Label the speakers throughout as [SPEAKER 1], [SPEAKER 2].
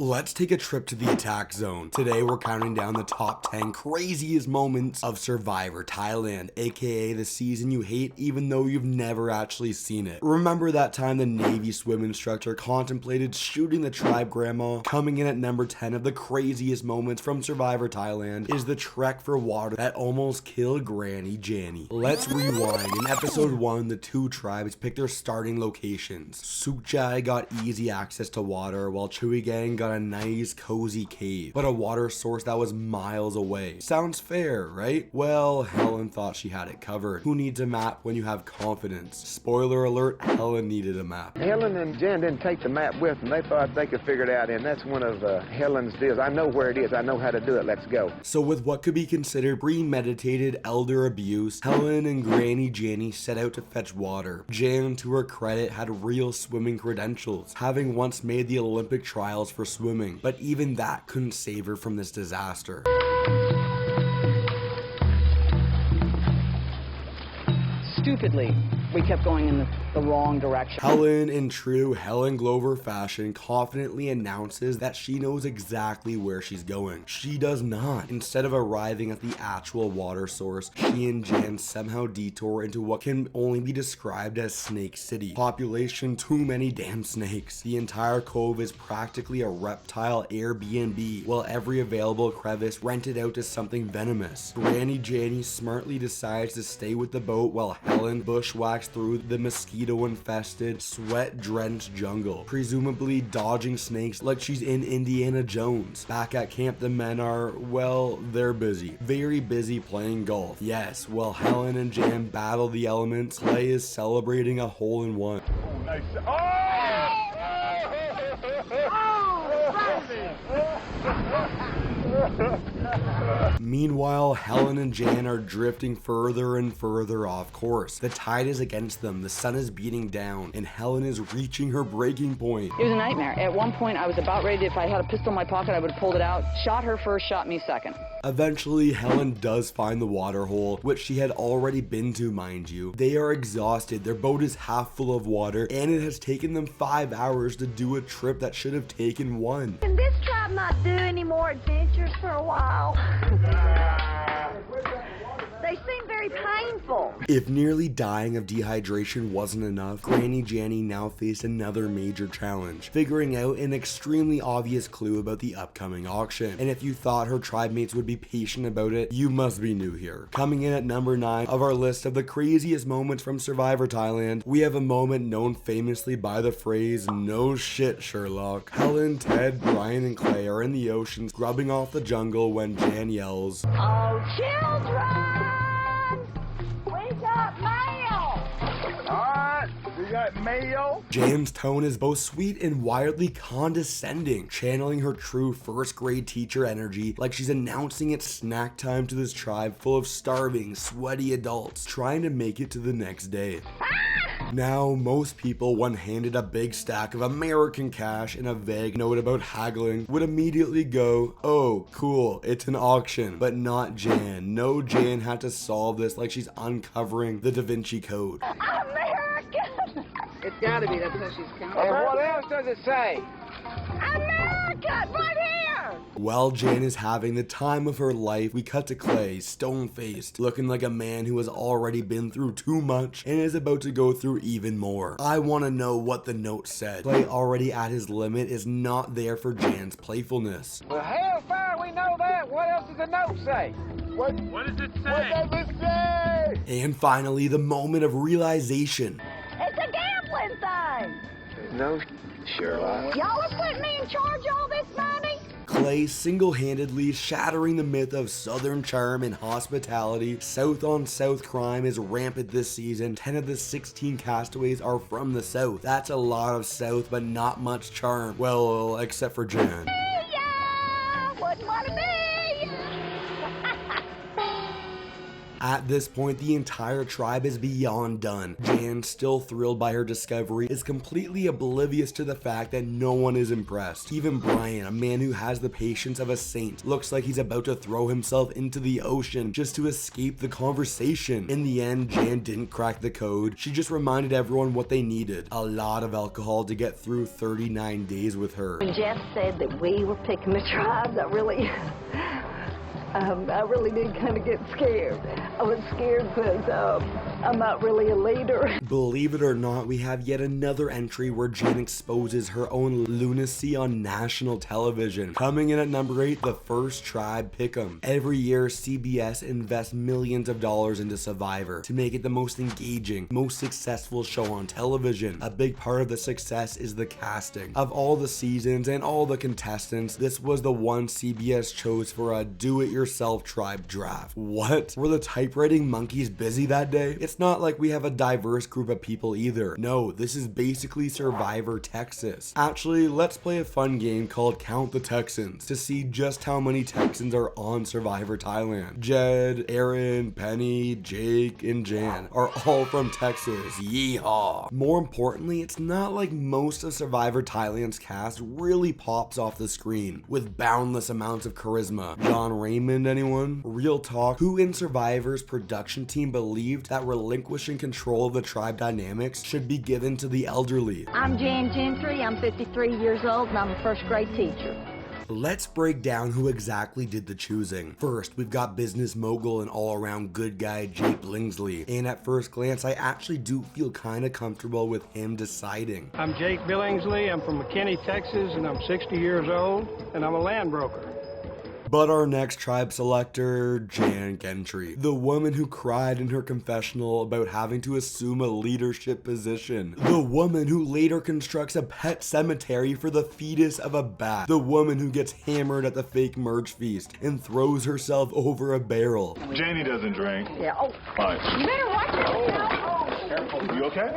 [SPEAKER 1] Let's take a trip to the attack zone. Today we're counting down the top 10 craziest moments of Survivor Thailand, aka the season you hate even though you've never actually seen it. Remember that time the Navy swim instructor contemplated shooting the tribe grandma? Coming in at number 10 of the craziest moments from Survivor Thailand is the trek for water that almost killed Granny Janny. Let's rewind. In episode 1, the two tribes picked their starting locations. Chuay got easy access to water while Chuay Gahn got a nice cozy cave, but a water source that was miles away. Sounds fair, right? Well, Helen thought she had it covered. Who needs a map when you have confidence? Spoiler alert, Helen needed a map.
[SPEAKER 2] Helen and Jen didn't take the map with them. They thought they could figure it out, and that's one of Helen's deals. I know where it is. I know how to do it. Let's go.
[SPEAKER 1] So with what could be considered premeditated elder abuse, Helen and Granny Janny set out to fetch water. Jan, to her credit, had real swimming credentials, having once made the Olympic trials for swimming, but even that couldn't save her from this disaster.
[SPEAKER 3] Stupidly, we kept going in the wrong direction.
[SPEAKER 1] Helen, in true Helen Glover fashion, confidently announces that she knows exactly where she's going. She does not. Instead of arriving at the actual water source, she and Jan somehow detour into what can only be described as Snake City. Population too many damn snakes. The entire cove is practically a reptile Airbnb, while every available crevice rented out to something venomous. Granny Janny smartly decides to stay with the boat while Helen bushwhacks through the mosquito-infested, sweat-drenched jungle, presumably dodging snakes like she's in Indiana Jones. Back at camp, the men are, well, they're busy. Very busy playing golf. Yes, while Helen and Jan battle the elements, Clay is celebrating a hole-in-one.
[SPEAKER 2] Oh, nice.
[SPEAKER 1] Meanwhile, Helen and Jan are drifting further and further off course. The tide is against them, the sun is beating down, and Helen is reaching her breaking point.
[SPEAKER 3] It was a nightmare. At one point, I was about ready to, if I had a pistol in my pocket, I would have pulled it out. Shot her first, shot me second.
[SPEAKER 1] Eventually, Helen does find the water hole, which she had already been to, mind you. They are exhausted, their boat is half full of water, and it has taken them 5 hours to do a trip that should have taken 1.
[SPEAKER 4] Can this tribe not do any more adventures for a while? They seem very painful.
[SPEAKER 1] If nearly dying of dehydration wasn't enough, Granny Janny now faced another major challenge, figuring out an extremely obvious clue about the upcoming auction. And if you thought her tribe mates would be patient about it, you must be new here. Coming in at number 9 of our list of the craziest moments from Survivor Thailand, we have a moment known famously by the phrase, "No shit, Sherlock." Helen, Ted, Brian, and Clay are in the ocean scrubbing off the jungle when Jan yells,
[SPEAKER 4] Oh, children! We got mail!
[SPEAKER 2] Alright, we got mail.
[SPEAKER 1] Jan's tone is both sweet and wildly condescending, channeling her true first grade teacher energy like she's announcing it's snack time to this tribe full of starving, sweaty adults trying to make it to the next day. Now, most people, when handed a big stack of American cash and a vague note about haggling, would immediately go, oh, cool, it's an auction. But not Jan. No, Jan had to solve this like she's uncovering the Da Vinci Code.
[SPEAKER 4] American!
[SPEAKER 3] It's gotta be. That's how she's counting.
[SPEAKER 2] And what else does it say?
[SPEAKER 4] American! Right here!
[SPEAKER 1] While Jan is having the time of her life, we cut to Clay, stone-faced, looking like a man who has already been through too much and is about to go through even more. I want to know what the note said. Clay, already at his limit, is not there for Jan's playfulness.
[SPEAKER 2] Well, hellfire, we know that. What else does the note say? What does it say? What does it say?
[SPEAKER 1] And finally, the moment of realization.
[SPEAKER 4] It's a gambling thing!
[SPEAKER 2] No, Sherlock.
[SPEAKER 4] Y'all are putting me in charge of all this money?
[SPEAKER 1] Clay single-handedly shattering the myth of Southern charm and hospitality. South-on-South crime is rampant this season. 10 of the 16 castaways are from the South. That's a lot of South, but not much charm. Well, except for Jan.
[SPEAKER 4] Yeah! Wouldn't want to be!
[SPEAKER 1] At this point, the entire tribe is beyond done. Jan, still thrilled by her discovery, is completely oblivious to the fact that no one is impressed. Even Brian, a man who has the patience of a saint, looks like he's about to throw himself into the ocean just to escape the conversation. In the end, Jan didn't crack the code. She just reminded everyone what they needed: a lot of alcohol to get through 39 days with her.
[SPEAKER 4] When Jeff said that we were picking the tribes, I really did kind of get scared. I was scared because I'm not really a leader.
[SPEAKER 1] Believe it or not, we have yet another entry where Jan exposes her own lunacy on national television. Coming in at number 8, the first tribe pick'em. Every year, CBS invests millions of dollars into Survivor to make it the most engaging, most successful show on television. A big part of the success is the casting. Of all the seasons and all the contestants, this was the one CBS chose for a do-it-yourself tribe draft. What? Were the typewriting monkeys busy that day? It's not like we have a diverse group of people either. No, this is basically Survivor Texas. Actually, let's play a fun game called Count the Texans to see just how many Texans are on Survivor Thailand. Jed, Aaron, Penny, Jake, and Jan are all from Texas. Yeehaw! More importantly, it's not like most of Survivor Thailand's cast really pops off the screen with boundless amounts of charisma. John Raymond, anyone? Real talk, who in Survivor's production team believed that relinquishing control of the tribe dynamics should be given to the elderly?
[SPEAKER 4] I'm Jan Gentry. I'm 53 years old, and I'm a first grade teacher.
[SPEAKER 1] Let's break down who exactly did the choosing. First, we've got business mogul and all-around good guy Jake Billingsley, and at first glance, I actually do feel kind of comfortable with him deciding.
[SPEAKER 5] I'm Jake Billingsley. I'm from McKinney, Texas, and I'm 60 years old, and I'm a land broker.
[SPEAKER 1] But our next tribe selector, Jan Gentry, the woman who cried in her confessional about having to assume a leadership position. The woman who later constructs a pet cemetery for the fetus of a bat. The woman who gets hammered at the fake merch feast and throws herself over a barrel.
[SPEAKER 6] Janie doesn't drink.
[SPEAKER 4] Yeah. Oh,
[SPEAKER 6] Fine.
[SPEAKER 4] you better watch yourself.
[SPEAKER 6] You okay?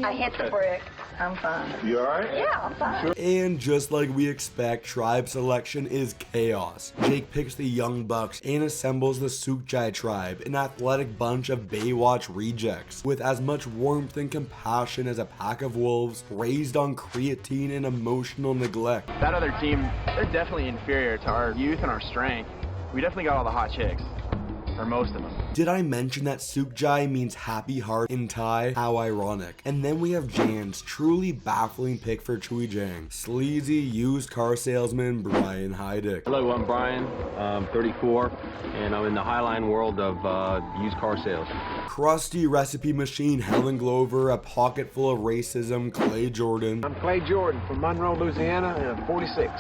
[SPEAKER 4] I hit the brick. I'm fine.
[SPEAKER 6] You alright?
[SPEAKER 4] Yeah, I'm fine.
[SPEAKER 1] And just like we expect, tribe selection is chaos. Jake picks the Young Bucks and assembles the Chuay tribe, an athletic bunch of Baywatch rejects, with as much warmth and compassion as a pack of wolves, raised on creatine and emotional neglect.
[SPEAKER 7] That other team, they're definitely inferior to our youth and our strength. We definitely got all the hot chicks. Or most of them.
[SPEAKER 1] Did I mention that Chuay means happy heart in Thai? How ironic. And then we have Jan's truly baffling pick for Chuay Gahn, sleazy used car salesman Brian Heidik.
[SPEAKER 8] Hello, I'm Brian. I'm 34, and I'm in the highline world of used car sales.
[SPEAKER 1] Crusty recipe machine Helen Glover, a pocket full of racism Clay Jordan.
[SPEAKER 2] I'm Clay Jordan from Monroe, Louisiana, and I'm 46.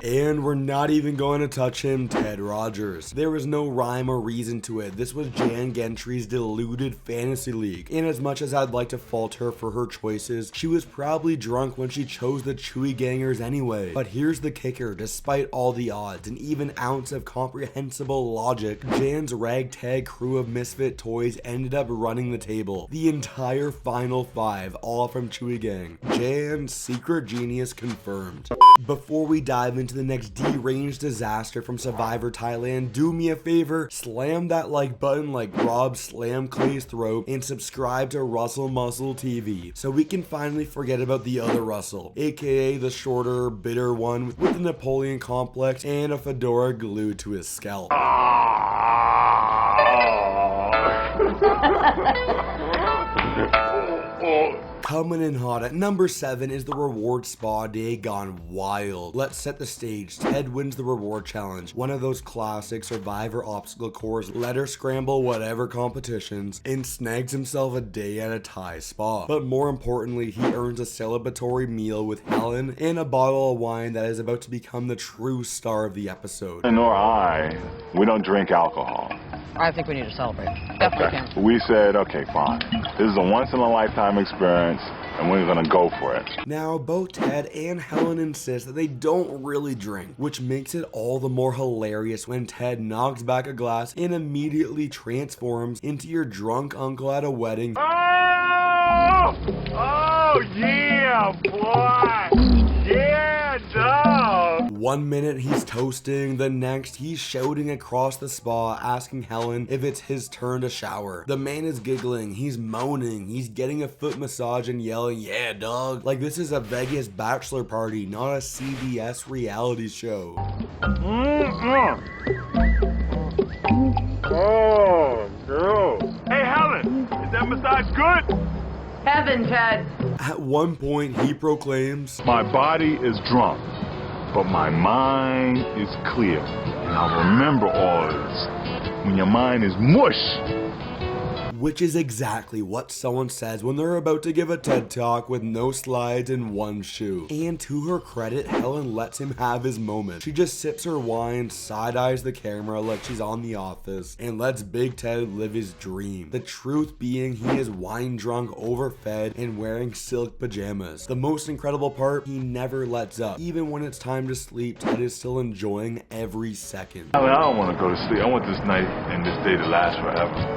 [SPEAKER 1] And we're not even going to touch him, Ted Rogers. There was no rhyme or reason to it. This was Jan Gentry's deluded fantasy league. And as much as I'd like to fault her for her choices, she was probably drunk when she chose the Chuay Gangers anyway. But here's the kicker: despite all the odds and even ounce of comprehensible logic, Jan's ragtag crew of misfit toys ended up running the table. The entire final 5, all from Chuay Gahn. Jan's secret genius confirmed. Before we dive into the next deranged disaster from Survivor Thailand, do me a favor, slam that like button like Rob slammed Clay's throat, and subscribe to Russell Muscle TV so we can finally forget about the other Russell, aka the shorter, bitter one with the Napoleon complex and a fedora glued to his scalp. Coming in hot at number 7 is the reward spa day gone wild. Let's set the stage. Ted wins the reward challenge, one of those classic Survivor obstacle course ladder scramble whatever competitions, and snags himself a day at a Thai spa. But more importantly, he earns a celebratory meal with Helen and a bottle of wine that is about to become the true star of the episode.
[SPEAKER 6] Nor I, we don't drink alcohol.
[SPEAKER 3] I think we need to celebrate. Definitely can.
[SPEAKER 6] We said, okay, fine. This is a once-in-a-lifetime experience, and we're gonna go for it.
[SPEAKER 1] Now, both Ted and Helen insist that they don't really drink, which makes it all the more hilarious when Ted knocks back a glass and immediately transforms into your drunk uncle at a wedding.
[SPEAKER 6] Oh yeah, boy! Yeah, dog!
[SPEAKER 1] 1 minute he's toasting, the next he's shouting across the spa asking Helen if it's his turn to shower. The man is giggling, he's moaning, he's getting a foot massage and yelling, "Yeah, dog." Like this is a Vegas bachelor party, not a CBS reality show.
[SPEAKER 6] Oh, girl. Hey, Helen, is that massage good?
[SPEAKER 3] Heaven, Ted.
[SPEAKER 1] At one point he proclaims,
[SPEAKER 6] My body is drunk, but my mind is clear. And I'll remember all this when your mind is mush.
[SPEAKER 1] which is exactly what someone says when they're about to give a TED Talk with no slides and one shoe. And to her credit, Helen lets him have his moment. She just sips her wine, side-eyes the camera like she's on The Office, and lets Big Ted live his dream. The truth being, he is wine drunk, overfed, and wearing silk pajamas. The most incredible part, he never lets up. Even when it's time to sleep, Ted is still enjoying every second.
[SPEAKER 6] I don't want to go to sleep. I want this night and this day to last forever.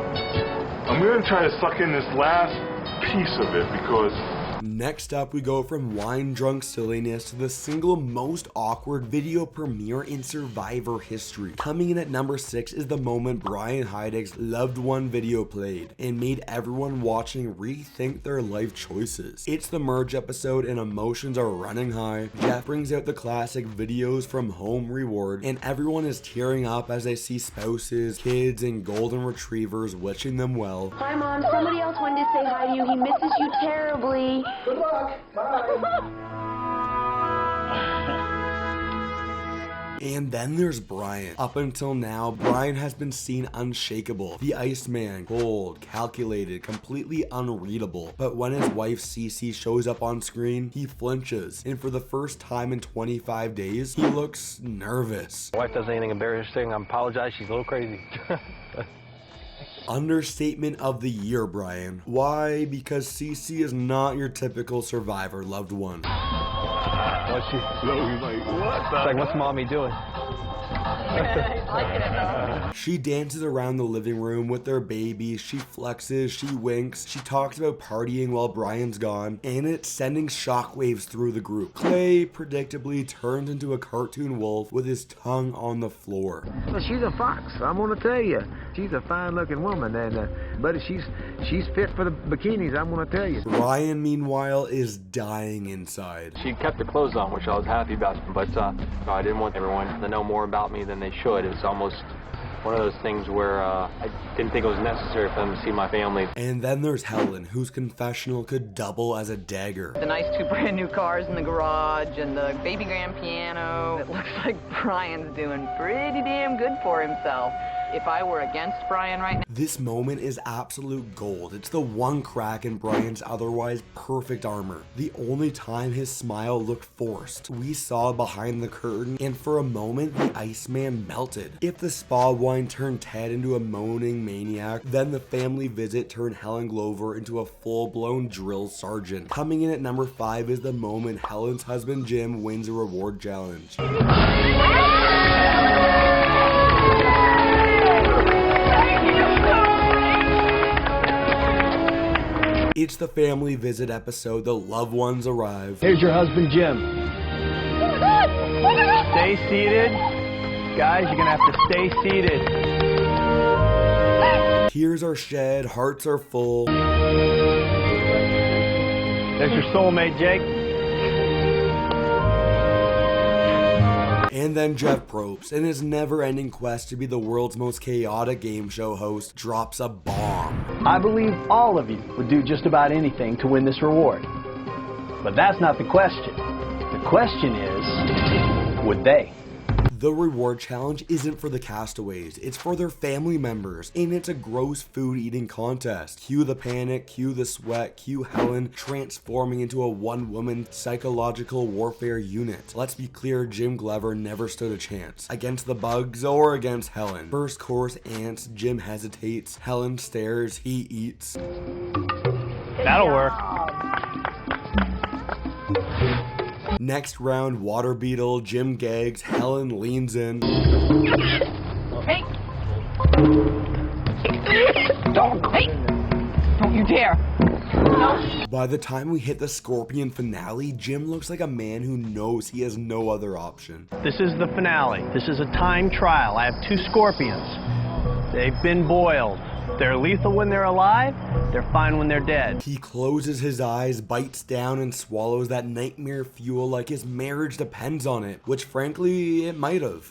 [SPEAKER 6] I'm going to try to suck in this last piece of it because...
[SPEAKER 1] Next up, we go from wine-drunk silliness to the single most awkward video premiere in Survivor history. Coming in at number 6 is the moment Brian Heidik's loved one video played and made everyone watching rethink their life choices. It's the merge episode and emotions are running high. Jeff brings out the classic videos from home reward and everyone is tearing up as they see spouses, kids, and golden retrievers wishing them well.
[SPEAKER 9] Hi, Mom. Somebody else wanted to say hi to you. He misses you terribly.
[SPEAKER 10] Good luck. Bye.
[SPEAKER 1] And then there's Brian. Up until now, Brian has been seen unshakable. The Iceman, cold, calculated, completely unreadable. But when his wife Cece shows up on screen, he flinches. And for the first time in 25 days, he looks nervous.
[SPEAKER 8] My wife does anything embarrassing, I apologize, she's a little crazy.
[SPEAKER 1] Understatement of the year, Brian. Why? Because Cece is not your typical Survivor loved one.
[SPEAKER 8] What's she? Like, what? It's like, what's mommy doing?
[SPEAKER 1] She dances around the living room with their baby, she flexes, she winks, she talks about partying while Brian's gone, and it's sending shockwaves through the group. Clay predictably turns into a cartoon wolf with his tongue on the floor.
[SPEAKER 2] Well, she's a fox, I'm gonna tell you. She's a fine-looking woman, and but she's fit for the bikinis, I'm gonna tell you.
[SPEAKER 1] Brian, meanwhile, is dying inside.
[SPEAKER 8] She kept her clothes on, which I was happy about, but I didn't want everyone to know more about me than they should. It's almost one of those things where I didn't think it was necessary for them to see my family.
[SPEAKER 1] And then there's Helen, whose confessional could double as a dagger.
[SPEAKER 3] The nice 2 brand new cars in the garage and the baby grand piano. It looks like Brian's doing pretty damn good for himself. If I were against Brian right now...
[SPEAKER 1] This moment is absolute gold. It's the one crack in Brian's otherwise perfect armor. The only time his smile looked forced. We saw behind the curtain, and for a moment, the Iceman melted. If the spa wine turned Ted into a moaning maniac, then the family visit turned Helen Glover into a full-blown drill sergeant. Coming in at number 5 is the moment Helen's husband Jim wins a reward challenge. It's the family visit episode, the loved ones arrive.
[SPEAKER 5] Here's your husband, Jim. Stay seated. Guys, you're gonna have to stay seated.
[SPEAKER 1] Tears are shed, hearts are full.
[SPEAKER 5] There's your soulmate, Jake.
[SPEAKER 1] And then Jeff Probst, in his never-ending quest to be the world's most chaotic game show host, drops a bomb.
[SPEAKER 10] I believe all of you would do just about anything to win this reward. But that's not the question. The question is, would they?
[SPEAKER 1] The reward challenge isn't for the castaways, it's for their family members, and it's a gross food eating contest. Cue the panic, cue the sweat, cue Helen transforming into a one-woman psychological warfare unit. Let's be clear, Jim Glover never stood a chance against the bugs or against Helen. First course, ants, Jim hesitates, Helen stares, he eats.
[SPEAKER 5] That'll work.
[SPEAKER 1] Next round, water beetle, Jim gags, Helen leans in.
[SPEAKER 3] Hey! Dog! Hey! Don't you dare.
[SPEAKER 1] By the time we hit the Scorpion finale, Jim looks like a man who knows he has no other option.
[SPEAKER 10] This is the finale. This is a time trial. I have 2 scorpions. They've been boiled. They're lethal when they're alive. They're fine when they're dead.
[SPEAKER 1] He closes his eyes, bites down, and swallows that nightmare fuel like his marriage depends on it, which frankly, it might have.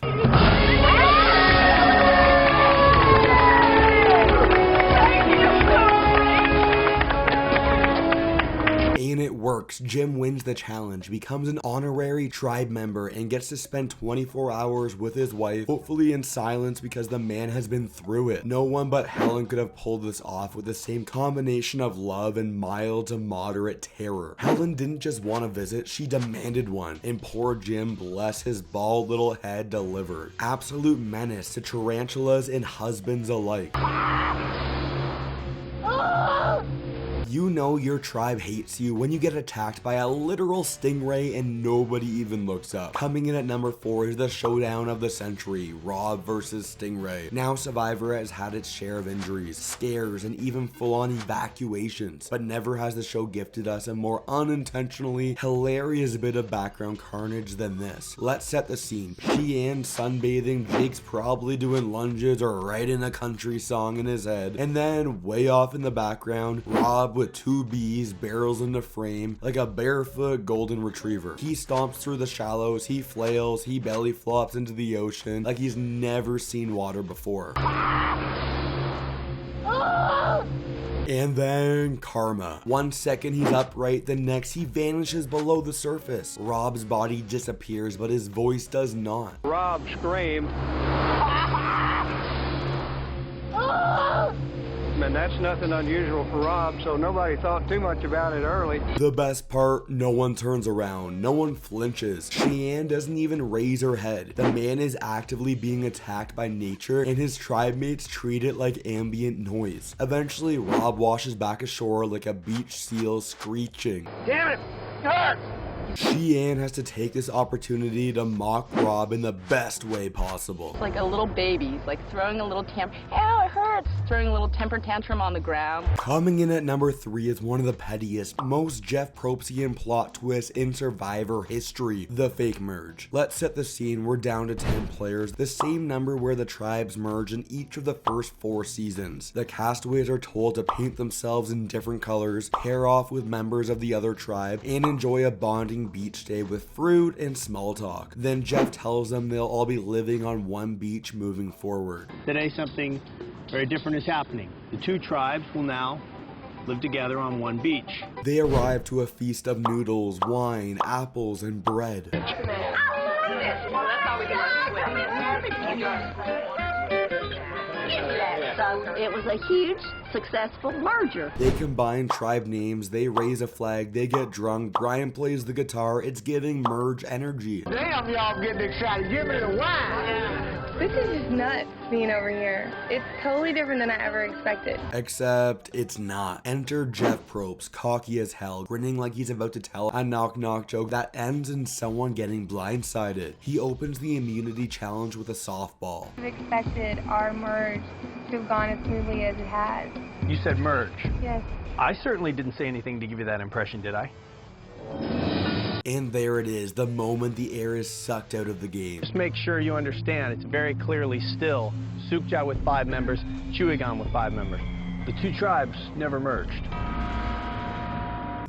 [SPEAKER 1] And it works. Jim wins the challenge, becomes an honorary tribe member, and gets to spend 24 hours with his wife, hopefully in silence because the man has been through it. No one but Helen could have pulled this off with the same combination of love and mild to moderate terror. Helen didn't just want a visit, she demanded one, and poor Jim, bless his bald little head, delivered. Absolute menace to tarantulas and husbands alike. You know your tribe hates you when you get attacked by a literal stingray and nobody even looks up. Coming in at number 4 is the showdown of the century, Rob versus Stingray. Now Survivor has had its share of injuries, scares, and even full-on evacuations, but never has the show gifted us a more unintentionally hilarious bit of background carnage than this. Let's set the scene. Shii Ann sunbathing, Jake's probably doing lunges or writing a country song in his head, and then way off in the background, Rob with 2 bees barrels in the frame like a barefoot golden retriever. He stomps through the shallows, he flails, he belly flops into the ocean like he's never seen water before. And then karma. 1 second he's upright, the next he vanishes below the surface. Rob's body disappears, but his voice does not.
[SPEAKER 5] Rob screamed. And that's nothing unusual for Rob, so nobody thought too much about it early.
[SPEAKER 1] The best part, no one turns around, no one flinches. Shii Ann doesn't even raise her head. The man is actively being attacked by nature, and his tribe mates treat it like ambient noise. Eventually, Rob washes back ashore like a beach seal screeching.
[SPEAKER 2] Damn it! Hurt!
[SPEAKER 1] Shii Ann has to take this opportunity to mock Rob in the best way possible.
[SPEAKER 3] It's like a little baby. He's like throwing a little tantrum. Ow, it hurts. Throwing a little temper tantrum on the ground.
[SPEAKER 1] Coming in at number 3 is one of the pettiest, most Jeff Probstian plot twists in Survivor history, the fake merge. Let's set the scene. We're down to 10 players, the same number where the tribes merge in each of the first 4 seasons. The castaways are told to paint themselves in different colors, pair off with members of the other tribe, and enjoy a bonding beach day with fruit and small talk. Then Jeff tells them they'll all be living on one beach moving forward.
[SPEAKER 10] Today something very different is happening. The 2 tribes will now live together on one beach.
[SPEAKER 1] They arrive to a feast of noodles, wine, apples, and bread.
[SPEAKER 4] So it was a huge, successful merger.
[SPEAKER 1] They combine tribe names, they raise a flag, they get drunk, Brian plays the guitar, it's giving merge energy.
[SPEAKER 2] Damn, y'all getting excited. Give me the wine.
[SPEAKER 11] This is just nuts being over here. It's totally different than I ever expected.
[SPEAKER 1] Except it's not. Enter Jeff Probst, cocky as hell, grinning like he's about to tell a knock-knock joke that ends in someone getting blindsided. He opens the immunity challenge with a softball.
[SPEAKER 11] I've expected our merge to have gone as smoothly as it has.
[SPEAKER 10] You said merge.
[SPEAKER 11] Yes.
[SPEAKER 10] I certainly didn't say anything to give you that impression, did I?
[SPEAKER 1] And there it is, the moment the air is sucked out of the game.
[SPEAKER 10] Just make sure you understand, it's very clearly still Sukja with 5 members, Chuay Gahn with 5 members. The 2 tribes never merged.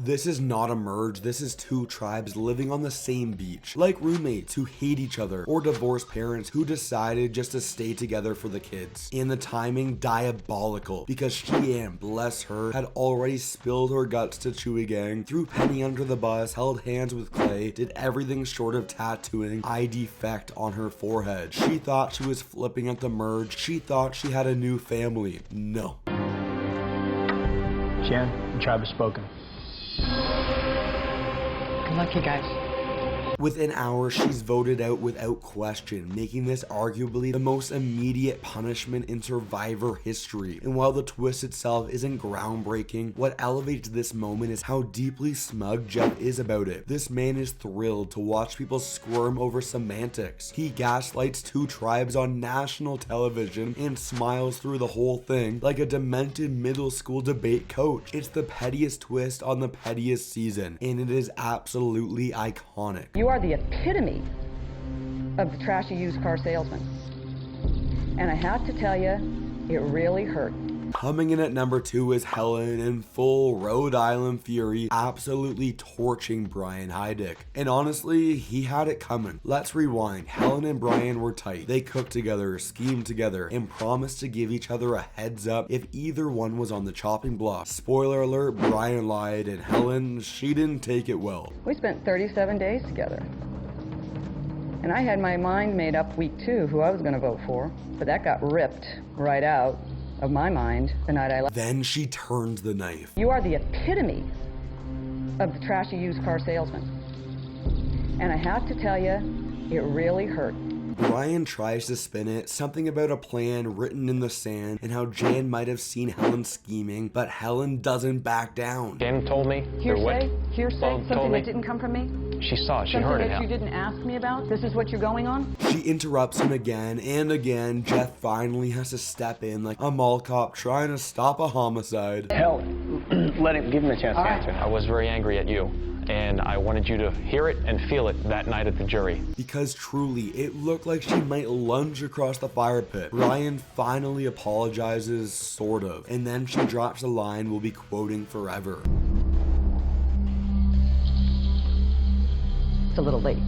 [SPEAKER 1] This is not a merge, this is 2 tribes living on the same beach. Like roommates who hate each other, or divorced parents who decided just to stay together for the kids. And the timing, diabolical, because Shii Ann, bless her, had already spilled her guts to Chuay Gahn, threw Penny under the bus, held hands with Clay, did everything short of tattooing I defect on her forehead. She thought she was flipping at the merge, she thought she had a new family. No.
[SPEAKER 10] Shii Ann, the tribe has spoken.
[SPEAKER 3] Good luck, you guys.
[SPEAKER 1] Within hours, she's voted out without question, making this arguably the most immediate punishment in Survivor history. And while the twist itself isn't groundbreaking, what elevates this moment is how deeply smug Jeff is about it. This man is thrilled to watch people squirm over semantics. He gaslights two tribes on national television and smiles through the whole thing like a demented middle school debate coach. It's the pettiest twist on the pettiest season, and it is absolutely iconic.
[SPEAKER 12] You are the epitome of the trashy used car salesman. And I have to tell you, it really hurt.
[SPEAKER 1] Coming in at number 2 is Helen in full Rhode Island fury, absolutely torching Brian Heidik. And honestly, he had it coming. Let's rewind. Helen and Brian were tight. They cooked together, schemed together, and promised to give each other a heads up if either one was on the chopping block. Spoiler alert, Brian lied, and Helen, she didn't take it well.
[SPEAKER 12] We spent 37 days together. And I had my mind made up week 2 who I was going to vote for, but that got ripped right out of my mind the night I left.
[SPEAKER 1] Then she turned the knife.
[SPEAKER 12] You are the epitome of the trashy used car salesman. And I have to tell you, it really hurt.
[SPEAKER 1] Brian tries to spin it, something about a plan written in the sand and how Jan might have seen Helen scheming, but Helen doesn't back down.
[SPEAKER 8] Jan told me.
[SPEAKER 12] Hearsay?
[SPEAKER 8] Well,
[SPEAKER 12] Something that didn't come from me?
[SPEAKER 8] She saw it. She heard it.
[SPEAKER 12] Something that you didn't ask me about? This is what you're going on?
[SPEAKER 1] She interrupts him again and again. Jeff finally has to step in like a mall cop trying to stop a homicide.
[SPEAKER 10] Helen, give him a chance to answer.
[SPEAKER 8] I was very angry at you, and I wanted you to hear it and feel it that night at the jury.
[SPEAKER 1] Because truly, it looked like she might lunge across the fire pit. Brian finally apologizes, sort of, and then she drops a line we'll be quoting forever.
[SPEAKER 12] It's a little late.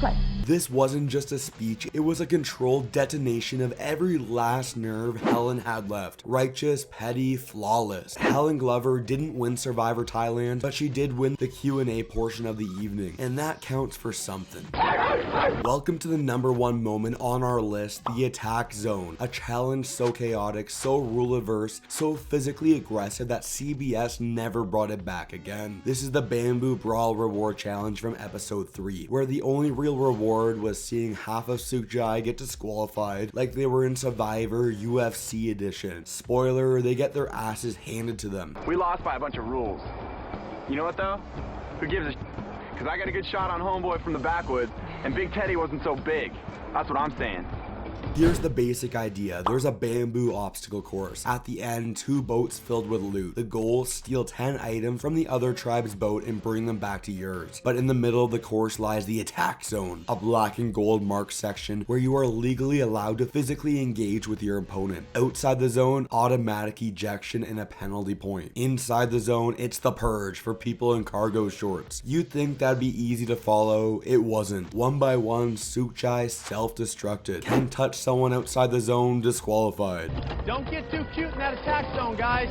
[SPEAKER 12] Play.
[SPEAKER 1] This wasn't just a speech, it was a controlled detonation of every last nerve Helen had left. Righteous, petty, flawless. Helen Glover didn't win Survivor Thailand, but she did win the Q&A portion of the evening, and that counts for something. Welcome to the number 1 moment on our list, the attack zone. A challenge so chaotic, so rule-averse, so physically aggressive that CBS never brought it back again. This is the Bamboo Brawl Reward Challenge from episode 3, where the only real reward was seeing half of Chuay get disqualified like they were in Survivor UFC edition. Spoiler, they get their asses handed to them.
[SPEAKER 7] We lost by a bunch of rules. You know what though? Who gives a shit? Because I got a good shot on homeboy from the backwoods, and Big Teddy wasn't so big. That's what I'm saying.
[SPEAKER 1] Here's the basic idea. There's a bamboo obstacle course. At the end, 2 boats filled with loot. The goal, steal 10 items from the other tribe's boat and bring them back to yours. But in the middle of the course lies the attack zone, a black and gold marked section where you are legally allowed to physically engage with your opponent. Outside the zone, automatic ejection and a penalty point. Inside the zone, it's the purge for people in cargo shorts. You'd think that'd be easy to follow. It wasn't. One by one, Chuay self-destructed. Can touch someone outside the zone, disqualified.
[SPEAKER 5] Don't get too cute in that attack zone, guys.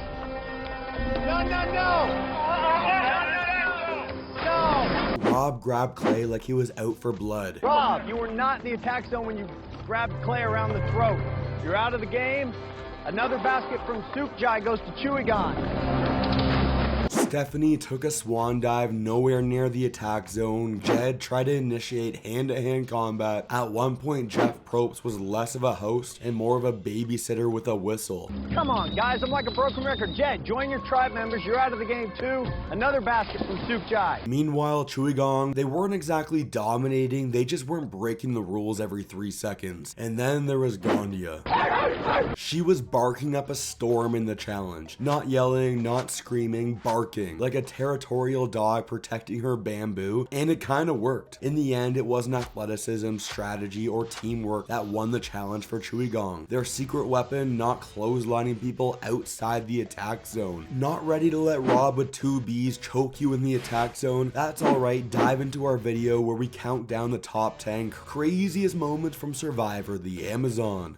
[SPEAKER 5] No, no, no. No.
[SPEAKER 1] Rob grabbed Clay like he was out for blood.
[SPEAKER 5] Rob, you were not in the attack zone when you grabbed Clay around the throat. You're out of the game. Another basket from Chuay goes to Chuay Gahn.
[SPEAKER 1] Stephanie took a swan dive nowhere near the attack zone. Jed tried to initiate hand-to-hand combat. At one point, Jeff Probst was less of a host and more of a babysitter with a whistle.
[SPEAKER 5] Come on, guys, I'm like a broken record. Jed, join your tribe members. You're out of the game, too. Another basket from Chuay.
[SPEAKER 1] Meanwhile, Chuay Gahn, they weren't exactly dominating. They just weren't breaking the rules every 3 seconds. And then there was Gandia. She was barking up a storm in the challenge. Not yelling, not screaming, barking. Like a territorial dog protecting her bamboo, and it kind of worked. In the end, it wasn't athleticism, strategy, or teamwork that won the challenge for Chuay Gahn. Their secret weapon, not clotheslining people outside the attack zone. Not ready to let Rob with 2 Bs choke you in the attack zone? That's alright, dive into our video where we count down the top 10 craziest moments from Survivor the Amazon.